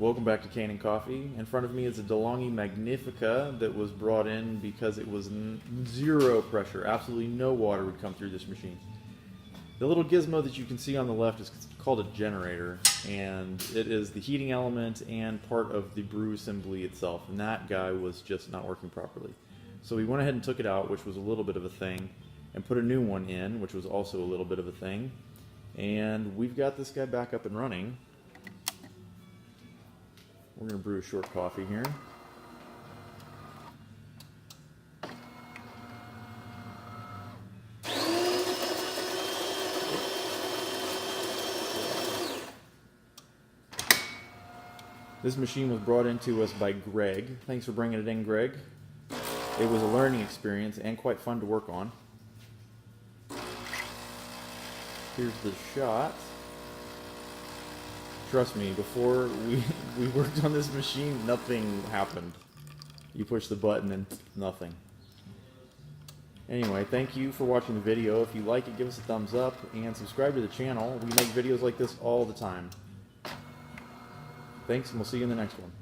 Welcome back to Kanen Coffee. In front of me is a DeLonghi Magnifica that was brought in because it was zero pressure. Absolutely no water would come through this machine. The little gizmo that you can see on the left is called a generator, and it is the heating element and part of the brew assembly itself, and that guy was just not working properly. So we went ahead and took it out, which was a little bit of a thing, and put a new one in, which was also a little bit of a thing, and we've got this guy back up and running. We're going to brew a short coffee here. This machine was brought into us by Greg. Thanks for bringing it in, Greg. It was a learning experience and quite fun to work on. Here's the shot. Trust me, before we worked on this machine, nothing happened. You push the button and nothing. Anyway, thank you for watching the video. If you like it, give us a thumbs up and subscribe to the channel. We make videos like this all the time. Thanks, and we'll see you in the next one.